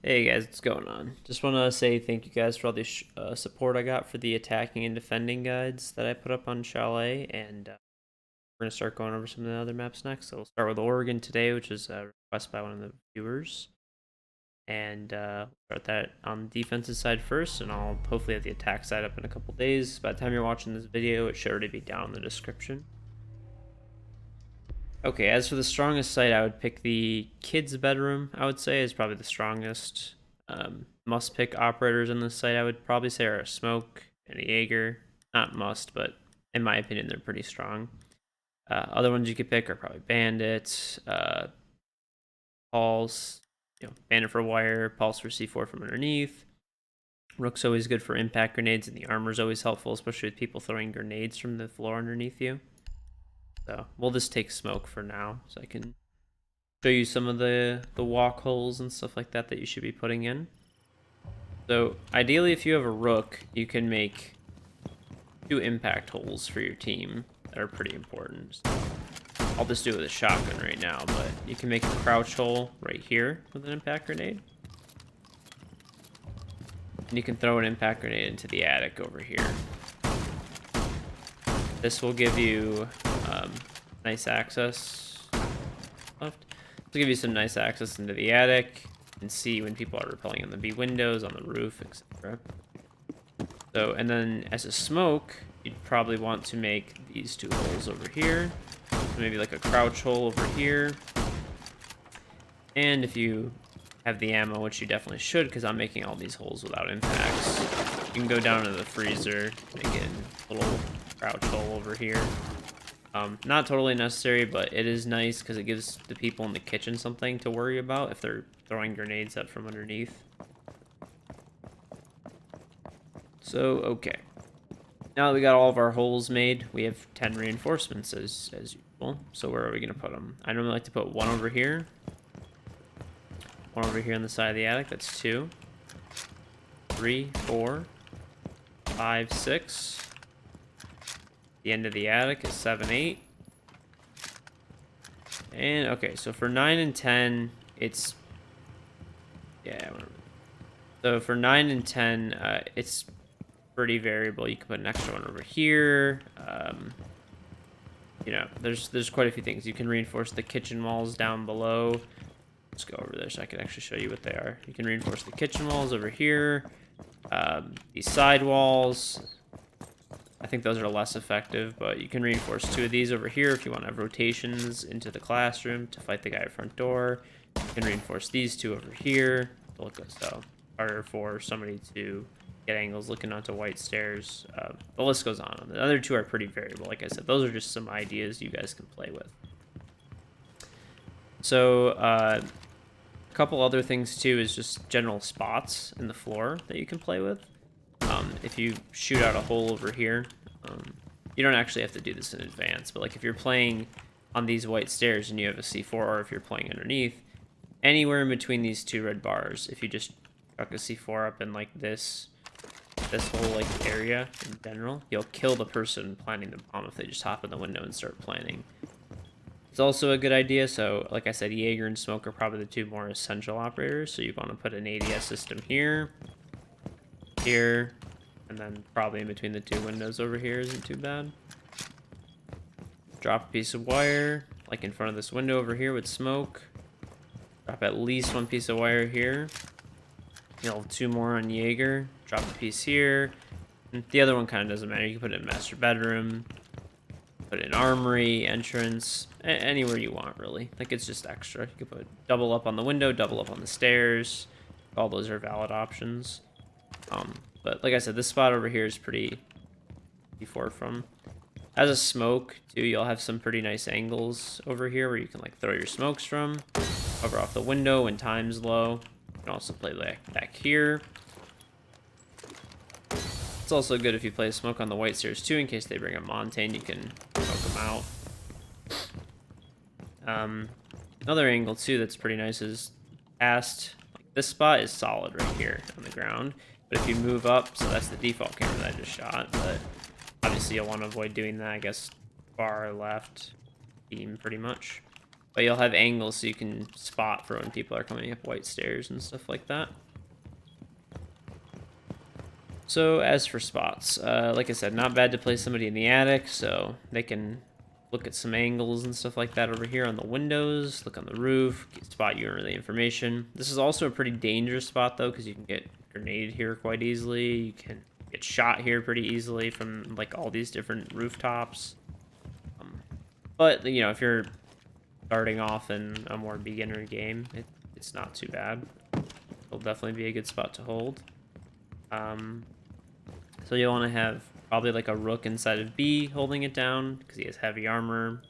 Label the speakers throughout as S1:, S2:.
S1: Hey guys, what's going on? Just want to say thank you guys for all the support I got for the attacking and defending guides that I put up on Chalet, and we're going to start going over some of the other maps next. So we'll start with Oregon today, which is a request by one of the viewers, and start that on the defensive side first, and I'll hopefully have the attack side up in a couple days. By the time you're watching this video, it should already be down in the description. Okay, as for the strongest site, I would pick the kids' bedroom, I would say, is probably the strongest. Must-pick operators in this site, I would probably say, are a Smoke and a Jaeger. Not must, but in my opinion, they're pretty strong. Other ones you could pick are probably Bandit, Pulse, Bandit for wire, Pulse for C4 from underneath. Rook's always good for impact grenades, and the armor's always helpful, especially with people throwing grenades from the floor underneath you. So we'll just take Smoke for now, so I can show you some of the walk holes and stuff like that you should be putting in. So ideally, if you have a Rook, you can make 2 impact holes for your team that are pretty important. I'll just do it with a shotgun right now, but you can make a crouch hole right here with an impact grenade. And you can throw an impact grenade into the attic over here. This will give you nice access left. This will give you some nice access into the attic and see when people are rappelling on the B windows, on the roof, etc. So, and then as a Smoke, you'd probably want to make these 2 holes over here. So maybe like a crouch hole over here. And if you have the ammo, which you definitely should, because I'm making all these holes without impacts, you can go down to the freezer, make it a little crouch hole over here. Not totally necessary, but it is nice because it gives the people in the kitchen something to worry about if they're throwing grenades up from underneath. So, okay. Now that we got all of our holes made, we have 10 reinforcements as usual. So where are we going to put them? I normally like to put 1 over here. 1 over here on the side of the attic. That's 2. 3, 4, 5, 6. The end of the attic is 7, 8. And okay, so for 9 and 10, it's so for 9 and 10, it's pretty variable. You can put an extra one over here. There's quite a few things. You can reinforce the kitchen walls down below. Let's go over there so I can actually show you what they are. You can reinforce the kitchen walls over here. These side walls, I think those are less effective, but you can reinforce 2 of these over here if you want to have rotations into the classroom to fight the guy at front door. You can reinforce these 2 over here to look so harder for somebody to get angles looking onto white stairs. The list goes on. The other 2 are pretty variable. Like I said, those are just some ideas you guys can play with. So a couple other things too is just general spots in the floor that you can play with. If you shoot out a hole over here, you don't actually have to do this in advance, but like if you're playing on these white stairs and you have a C4, or if you're playing underneath, anywhere in between these 2 red bars, if you just chuck a C4 up in like this whole like area in general, you'll kill the person planting the bomb if they just hop in the window and start planting. It's also a good idea. So like I said, Jaeger and Smoke are probably the 2 more essential operators. So you want to put an ADS system here, and then probably in between the 2 windows over here isn't too bad. Drop a piece of wire, like in front of this window over here with Smoke. Drop at least 1 piece of wire here. You'll have 2 more on Jaeger. Drop a piece here. And the other one kind of doesn't matter. You can put it in master bedroom, put it in armory, entrance, anywhere you want really. Like it's just extra. You can put double up on the window, double up on the stairs. All those are valid options. But like I said, this spot over here is pretty far from. As a Smoke too, you'll have some pretty nice angles over here where you can like throw your smokes from. Cover off the window when time's low. You can also play back here. It's also good if you play a Smoke on the white stairs too, in case they bring a Montaigne, you can smoke them out. Another angle too that's pretty nice is past. Like this spot is solid right here on the ground. But if you move up, so that's the default camera that I just shot, but obviously you'll want to avoid doing that, I guess, far left beam pretty much. But you'll have angles so you can spot for when people are coming up white stairs and stuff like that. So as for spots, like I said, not bad to place somebody in the attic so they can look at some angles and stuff like that over here on the windows, look on the roof, spot you early information. This is also a pretty dangerous spot though, because you can get grenaded here quite easily. You can get shot here pretty easily from like all these different rooftops. But you know, if you're starting off in a more beginner game, it's not too bad. It'll definitely be a good spot to hold. So you'll want to have probably like a rook inside of B holding it down because he has heavy armor.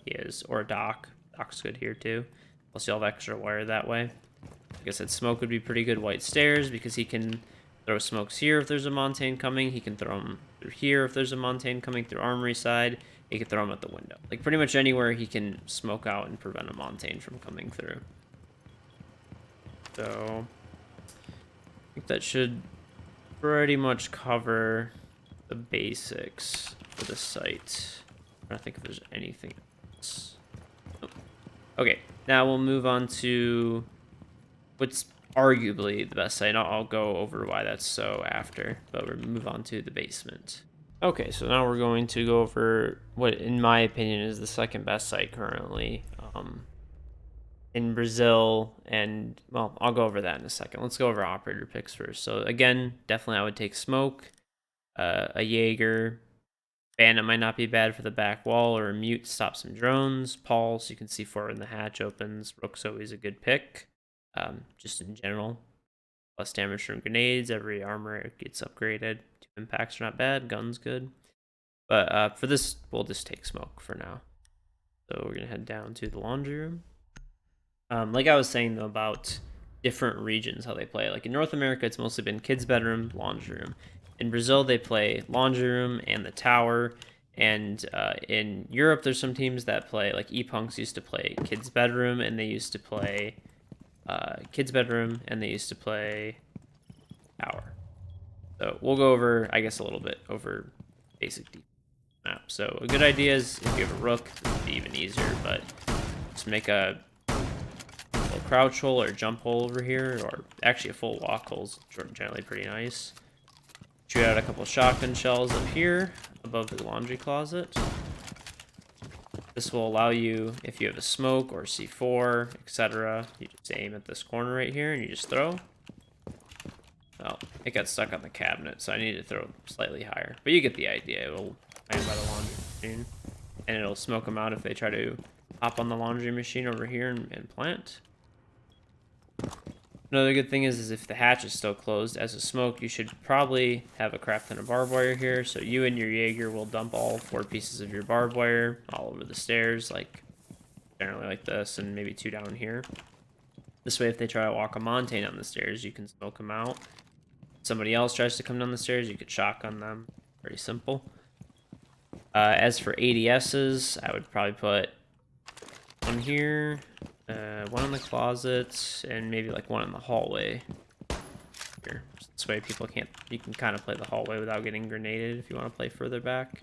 S1: Or a dock. Dock's good here too. Plus you'll have extra wire that way. Like I said, smoke would be pretty good white stairs because he can throw smokes here if there's a Montane coming. He can throw them through here if there's a Montane coming through armory side. He can throw them at the window. Like pretty much anywhere he can smoke out and prevent a Montane from coming through. So I think that should pretty much cover the basics for the site. I don't think if there's anything else. Oh. Okay, now we'll move on to what's arguably the best site. I'll go over why that's so after, but we'll move on to the basement. Okay, so now we're going to go over what, in my opinion, is the second best site currently in Brazil, and, well, I'll go over that in a second. Let's go over operator picks first. So, again, definitely I would take Smoke, a Jaeger, Bandit might not be bad for the back wall, or a Mute to stop some drones, Pulse, you can see forward when the hatch opens, Rook's always a good pick, just in general. Plus damage from grenades, every armor gets upgraded. 2 impacts are not bad, gun's good. But for this, we'll just take Smoke for now. So we're gonna head down to the laundry room. Like I was saying though about different regions, how they play. Like in North America, it's mostly been kids' bedroom, laundry room. In Brazil, they play laundry room and the tower. And in Europe, there's some teams that play, like E-Punks used to play kids' bedroom, and they used to play kids' bedroom, and they used to play tower. So we'll go over, I guess, a little bit over basic map. So a good idea is if you have a rook, it would be even easier, but just make a little crouch hole or jump hole over here, or actually a full walk hole is generally pretty nice. Shoot out a couple shotgun shells up here above the laundry closet. This will allow you, if you have a smoke or C4, etc., you just aim at this corner right here and you just throw. Oh, it got stuck on the cabinet, so I need to throw slightly higher. But you get the idea. It will land by the laundry machine, and it'll smoke them out if they try to hop on the laundry machine over here and plant. Another good thing is if the hatch is still closed as a smoke, you should probably have a crap ton of barbed wire here. So you and your Jaeger will dump all 4 pieces of your barbed wire all over the stairs, like generally like this, and maybe 2 down here. This way, if they try to walk a Montane on the stairs, you can smoke them out. If somebody else tries to come down the stairs, you could shotgun them. Very simple. As for ADSs, I would probably put one here, one in the closet, and maybe like one in the hallway. Here. This way you can kind of play the hallway without getting grenaded if you want to play further back.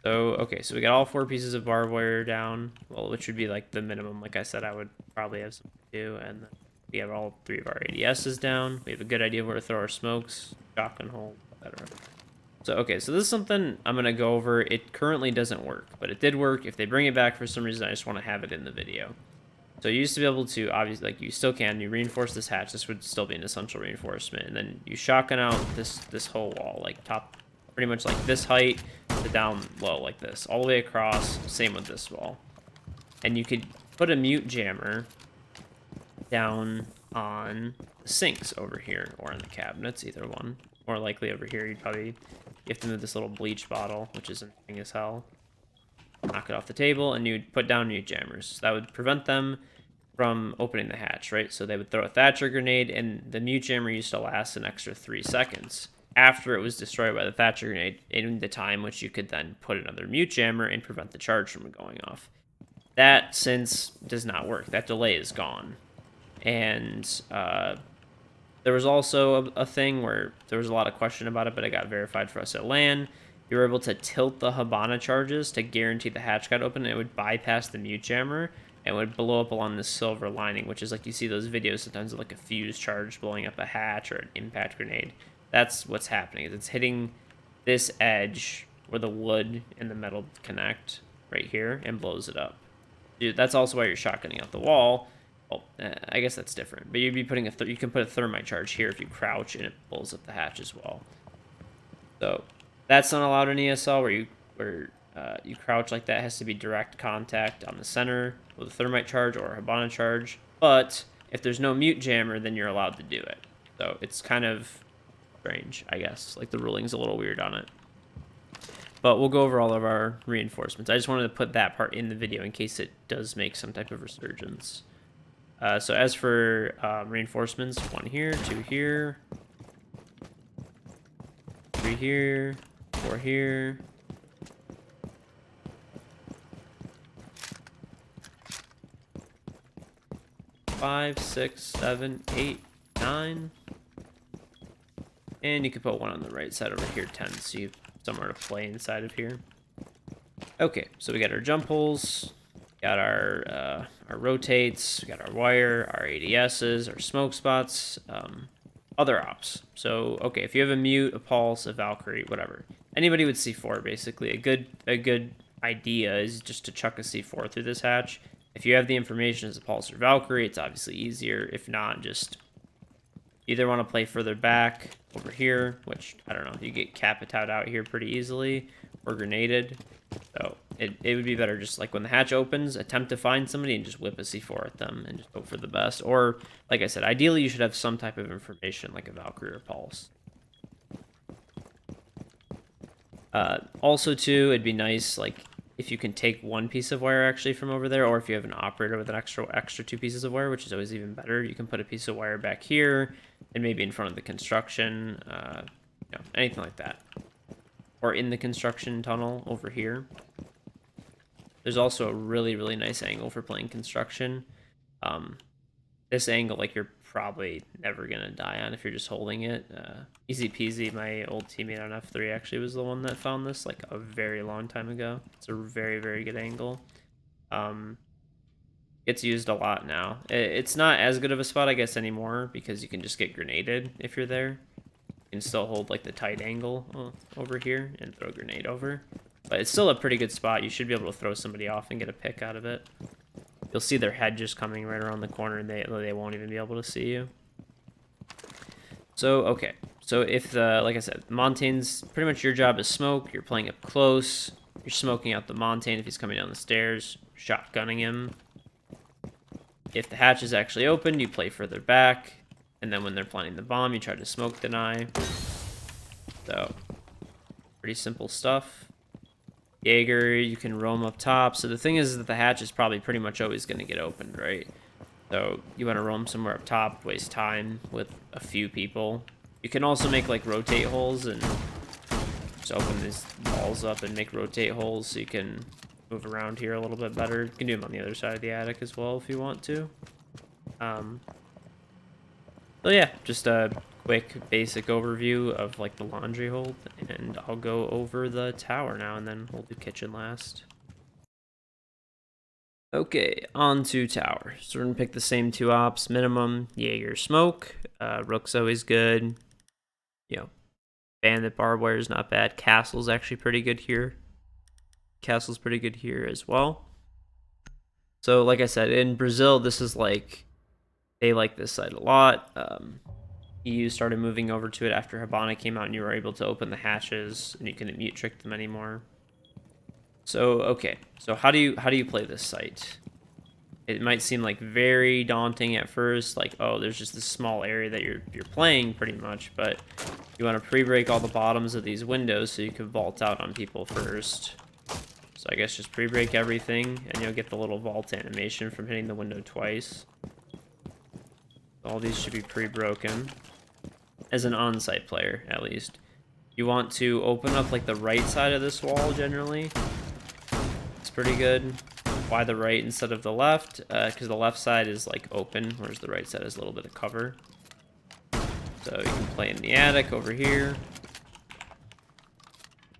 S1: So, okay, so we got all 4 pieces of barbed wire down, well, which would be like the minimum. Like I said, I would probably have something to do, and then we have all 3 of our ADSs down. We have a good idea of where to throw our smokes, shotgun hole, etc. So, okay, so this is something I'm going to go over. It currently doesn't work, but it did work. If they bring it back for some reason, I just want to have it in the video. So you used to be able to, obviously, like you still can, you reinforce this hatch. This would still be an essential reinforcement. And then you shotgun out this whole wall, like top, pretty much like this height to down low like this, all the way across. Same with this wall. And you could put a mute jammer down on the sinks over here or in the cabinets, either one. More likely over here, you have to move this little bleach bottle, which is annoying as hell. Knock it off the table, and you'd put down mute jammers. That would prevent them from opening the hatch, right? So they would throw a Thatcher grenade, and the mute jammer used to last an extra 3 seconds after it was destroyed by the Thatcher grenade, in the time which you could then put another mute jammer and prevent the charge from going off. That, since, does not work. That delay is gone. And there was also a thing where there was a lot of question about it, but it got verified for us at LAN. You were able to tilt the Habana charges to guarantee the hatch got open, and it would bypass the mute jammer. and would blow up along this silver lining, which is like you see those videos sometimes of like a fuse charge blowing up a hatch or an impact grenade. That's what's happening. It's hitting this edge where the wood and the metal connect right here and blows it up. Dude, that's also why you're shotgunning out the wall. Well, I guess that's different. But you'd be putting you can put a thermite charge here if you crouch and it blows up the hatch as well. So that's not allowed in ESL where you crouch like that. It has to be direct contact on the center with a thermite charge or a Hibana charge. But if there's no mute jammer, then you're allowed to do it. So it's kind of strange, I guess. Like the ruling's a little weird on it. But we'll go over all of our reinforcements. I just wanted to put that part in the video in case it does make some type of resurgence. So as for reinforcements, 1 here, 2 here, 3 here, 4 here. 5, 6, 7, 8, 9. And you could put one on the right side over here, 10, so you have somewhere to play inside of here. Okay, so we got our jump holes, got our rotates, we got our wire, our ADSs, our smoke spots, other ops. So, okay, if you have a mute, a pulse, a Valkyrie, whatever. Anybody with C4, basically. A good idea is just to chuck a C4 through this hatch. If you have the information as a pulse or Valkyrie, it's obviously easier. If not, just either want to play further back over here, which, I don't know, you get Capitout out here pretty easily, or grenaded. So it would be better just like when the hatch opens, attempt to find somebody and just whip a C4 at them and just hope for the best. Or, like I said, ideally you should have some type of information like a Valkyrie or Pulse. Also, too, it'd be nice, like, if you can take one piece of wire actually from over there, or if you have an operator with an extra 2 pieces of wire, which is always even better, you can put a piece of wire back here and maybe in front of the construction, anything like that. Or in the construction tunnel over here. There's also a really, really nice angle for playing construction. This angle, like, you're probably never going to die on if you're just holding it. Easy peasy. My old teammate on F3 actually was the one that found this, like, a very long time ago. It's a very, very good angle. It's used a lot now. It's not as good of a spot, I guess, anymore, because you can just get grenaded if you're there. You can still hold, like, the tight angle over here and throw a grenade over. But it's still a pretty good spot. You should be able to throw somebody off and get a pick out of it. You'll see their head just coming right around the corner, and they won't even be able to see you. So, okay. So if, like I said, Montaigne's pretty much your job is smoke. You're playing up close. You're smoking out the Montaigne if he's coming down the stairs. Shotgunning him. If the hatch is actually open, you play further back. And then when they're planting the bomb, you try to smoke deny. So, pretty simple stuff. Jaeger, you can roam up top. So the thing is that the hatch is probably pretty much always going to get opened, right? So you want to roam somewhere up top, waste time with a few people. You can also make, like, rotate holes and just open these walls up and make rotate holes so you can move around here a little bit better. You can do them on the other side of the attic as well if you want to. So yeah, just a quick basic overview of, like, the laundry hold, and I'll go over the tower now, and then we'll do kitchen last. Okay, on to tower. So we're gonna pick the same 2 ops, minimum, Jaeger, smoke. Rook's always good. You know, bandit barbed wire is not bad. Castle's actually pretty good here. Castle's pretty good here as well. So like I said, in Brazil, this is like, they like this side a lot. EU started moving over to it after Hibana came out, and you were able to open the hatches, and you couldn't mute trick them anymore. So okay, so how do you play this site? It might seem like very daunting at first, like, oh, there's just this small area that you're playing pretty much, but you want to pre-break all the bottoms of these windows so you can vault out on people first. So I guess just pre-break everything, and you'll get the little vault animation from hitting the window twice. All these should be pre-broken. As an on-site player, at least. You want to open up, like, the right side of this wall, generally. It's pretty good. Why the right instead of the left? Because the left side is, like, open, whereas the right side has a little bit of cover. So you can play in the attic over here.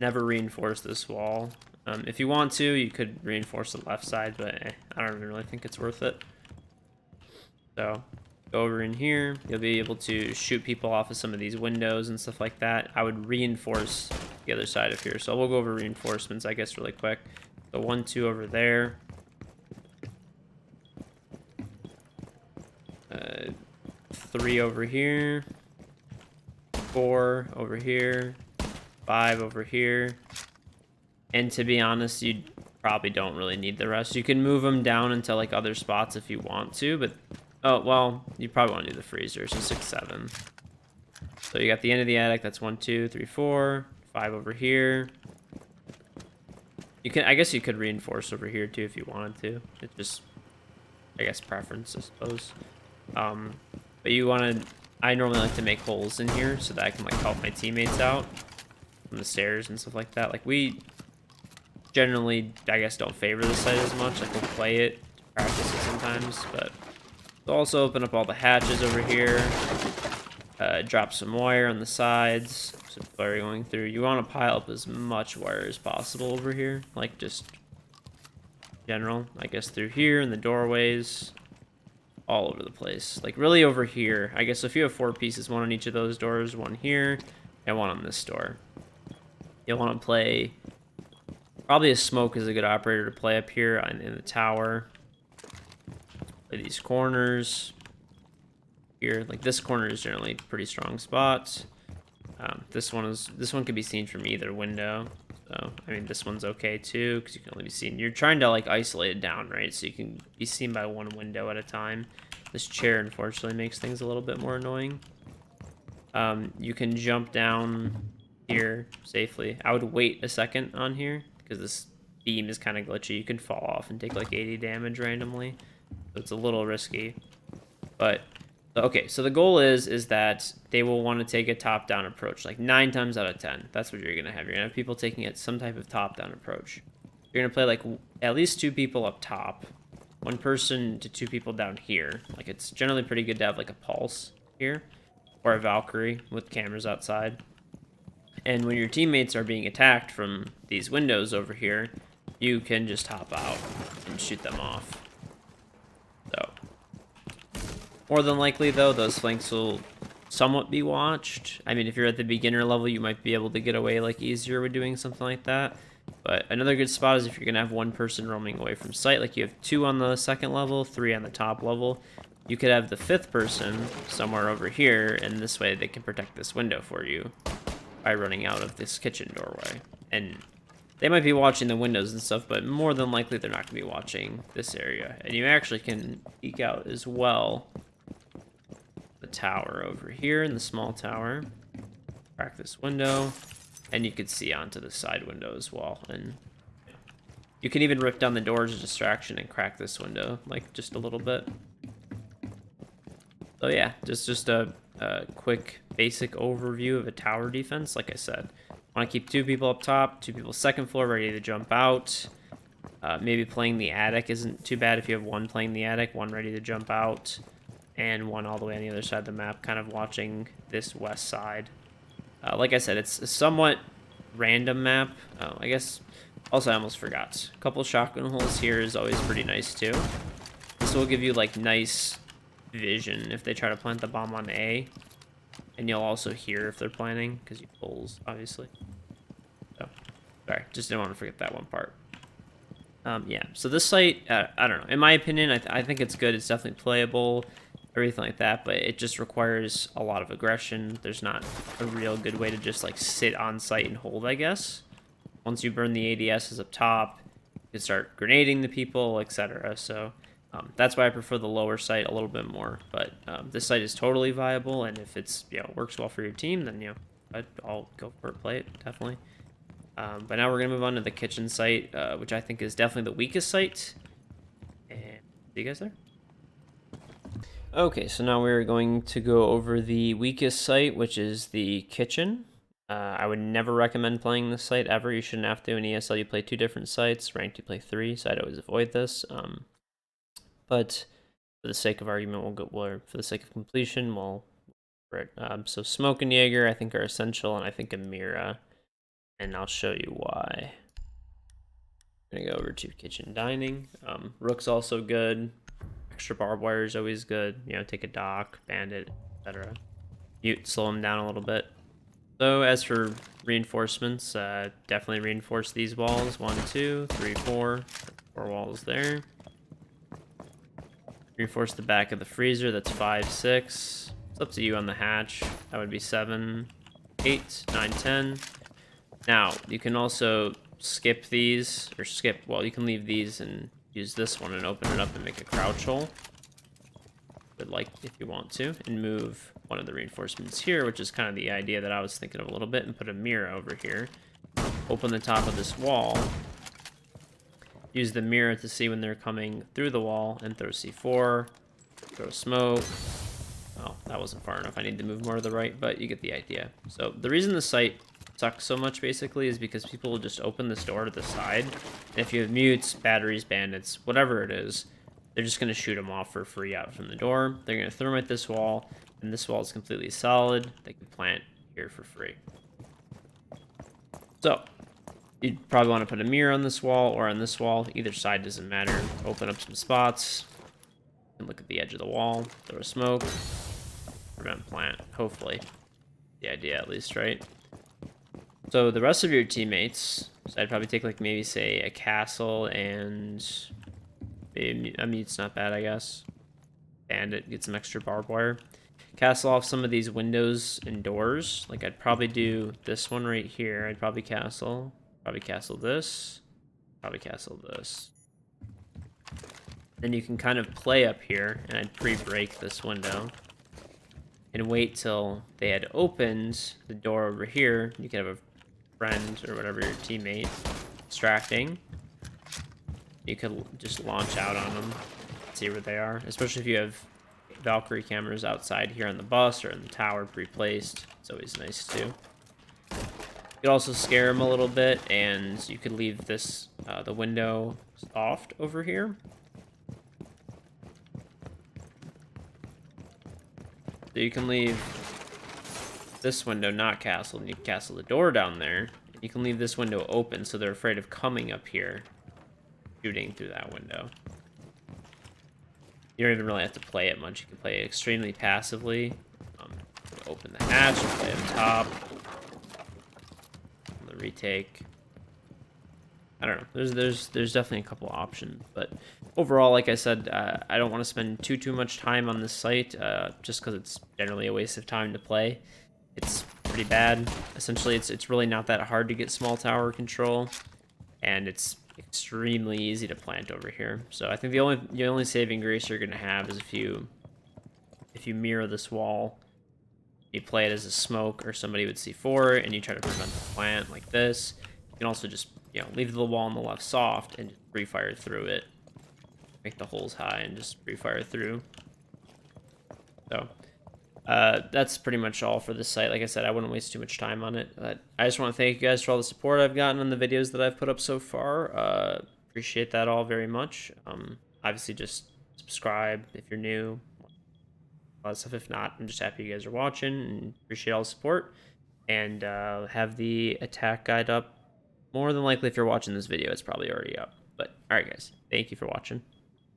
S1: Never reinforce this wall. If you want to, you could reinforce the left side, but I don't really think it's worth it. So go over in here. You'll be able to shoot people off of some of these windows and stuff like that. I would reinforce the other side of here. So we'll go over reinforcements, I guess, really quick. So 1, 2 over there. 3 over here. 4 over here. 5 over here. And to be honest, you probably don't really need the rest. You can move them down into like other spots if you want to, but oh well, you probably want to do the freezer. So 6, 7. So you got the end of the attic. That's 1, 2, 3, 4, 5 over here. You can, I guess, you could reinforce over here too if you wanted to. It's just, I guess, preference, I suppose. But you want to. I normally like to make holes in here so that I can like help my teammates out from the stairs and stuff like that. Like we generally, I guess, don't favor the site as much. Like we'll play it, practice it sometimes, but we'll also open up all the hatches over here. Drop some wire on the sides so people are going through. You want to pile up as much wire as possible over here, like just general, I guess, through here in the doorways, all over the place. Like really over here, I guess if you have 4 pieces, 1 on each of those doors, 1 here, and 1 on this door. You'll want to play, probably a smoke is a good operator to play up here in the tower. Play these corners. Here, like this corner is generally pretty strong spots. This one can be seen from either window. So I mean, this one's okay too because you can only be seen. You're trying to like isolate it down, right? So you can be seen by 1 window at a time. This chair unfortunately makes things a little bit more annoying. You can jump down here safely. I would wait a second on here because this beam is kind of glitchy. You can fall off and take like 80 damage randomly, so it's a little risky, but. Okay, so the goal is that they will want to take a top-down approach, like 9 times out of 10. That's what you're going to have. You're going to have people taking it some type of top-down approach. You're going to play like at least 2 people up top, 1 person to 2 people down here. Like it's generally pretty good to have like a pulse here or a Valkyrie with cameras outside. And when your teammates are being attacked from these windows over here, you can just hop out and shoot them off. So. More than likely, though, those flanks will somewhat be watched. I mean, if you're at the beginner level, you might be able to get away like easier with doing something like that. But another good spot is if you're going to have 1 person roaming away from sight. Like you have 2 on the 2nd level, 3 on the top level. You could have the 5th person somewhere over here, and this way they can protect this window for you by running out of this kitchen doorway. And they might be watching the windows and stuff, but more than likely they're not going to be watching this area. And you actually can peek out as well. The tower over here in the small tower. Crack this window, and you could see onto the side window as well. And you can even rip down the doors as a distraction and crack this window, like just a little bit. So yeah, just a quick basic overview of a tower defense. Like I said, want to keep 2 people up top, 2 people 2nd floor ready to jump out. Maybe playing the attic isn't too bad if you have 1 playing the attic, 1 ready to jump out, and 1 all the way on the other side of the map, kind of watching this west side. Like I said, it's a somewhat random map. I guess, also I almost forgot. A couple shotgun holes here is always pretty nice too. This will give you like nice vision if they try to plant the bomb on A. And you'll also hear if they're planning, because you have holes, obviously. So, sorry, just didn't want to forget that one part. Yeah, so this site, I don't know. In my opinion, I think it's good. It's definitely playable, everything like that, but it just requires a lot of aggression. There's not a real good way to just like sit on site and hold, I guess. Once you burn the ADSs up top, you can start grenading the people, etc. So that's why I prefer the lower site a little bit more. But this site is totally viable, and if it's works well for your team, then I'll go for it, play it definitely. But now we're gonna move on to the kitchen site, which I think is definitely the weakest site. And see you guys there. Okay, so now we're going to go over the weakest site, which is the kitchen. I would never recommend playing this site ever. You shouldn't have to. In ESL, you play 2 different sites. Ranked, you play 3, so I'd always avoid this. But for the sake of argument, for the sake of completion, we'll. So Smoke and Jaeger, I think, are essential, and I think Amira, and I'll show you why. Gonna go over to kitchen dining. Rook's also good. Extra barbed wire is always good. You know, take a dock, bandit, etc. Mute, slow them down a little bit. So as for reinforcements, definitely reinforce these walls. 1, 2, 3, 4. 4 walls there. Reinforce the back of the freezer. That's 5, 6. It's up to you on the hatch. That would be 7, 8, 9, 10. Now, you can also skip these, or skip, well, you can leave these and use this one and open it up and make a crouch hole. But like, if you want to, and move one of the reinforcements here, which is kind of the idea that I was thinking of a little bit, and put a mirror over here. Open the top of this wall. Use the mirror to see when they're coming through the wall, and throw C4, throw smoke. Oh, that wasn't far enough. I need to move more to the right, but you get the idea. So the reason the site sucks so much basically is because people will just open this door to the side, and if you have mutes, batteries, bandits, whatever it is, they're just going to shoot them off for free out from the door. They're going to thermite this wall, and this wall is completely solid. They can plant here for free. So you'd probably want to put a mirror on this wall or on this wall. Either side doesn't matter. Open up some spots and look at the edge of the wall. Throw a smoke. Prevent plant, hopefully. The idea at least, right? So the rest of your teammates, so I'd probably take like maybe say a castle and maybe, I mean, it's not bad, I guess. Bandit, get some extra barbed wire. Castle off some of these windows and doors. Like I'd probably do this one right here. I'd probably castle this, probably castle this. Then you can kind of play up here, and I'd pre-break this window and wait till they had opened the door over here. You could have a friend or whatever your teammate distracting. You could just launch out on them, see where they are, especially if you have Valkyrie cameras outside here on the bus or in the tower pre-placed. It's always nice too. You could also scare them a little bit, and you could leave this the window soft over here. So you can leave this window not castled, and you can castle the door down there. You can leave this window open so they're afraid of coming up here, shooting through that window. You don't even really have to play it much. You can play it extremely passively. Open the hatch, play on top. The retake. I don't know. There's definitely a couple options, but overall, like I said, I don't want to spend too much time on this site, just because it's generally a waste of time to play. It's pretty bad. Essentially, it's really not that hard to get small tower control, and it's extremely easy to plant over here. So I think the only saving grace you're gonna have is if you mirror this wall, you play it as a smoke or somebody would C4, and you try to prevent the plant like this. You can also just leave the wall on the left soft and just pre-fire through it. Make the holes high and just pre-fire through. So that's pretty much all for this site. Like I said, I wouldn't waste too much time on it. But I just want to thank you guys for all the support I've gotten on the videos that I've put up so far. Appreciate that all very much. Obviously, just subscribe if you're new. All that stuff. If not, I'm just happy you guys are watching and appreciate all the support. And have the attack guide up. More than likely, if you're watching this video, it's probably already up. But all right, guys, thank you for watching.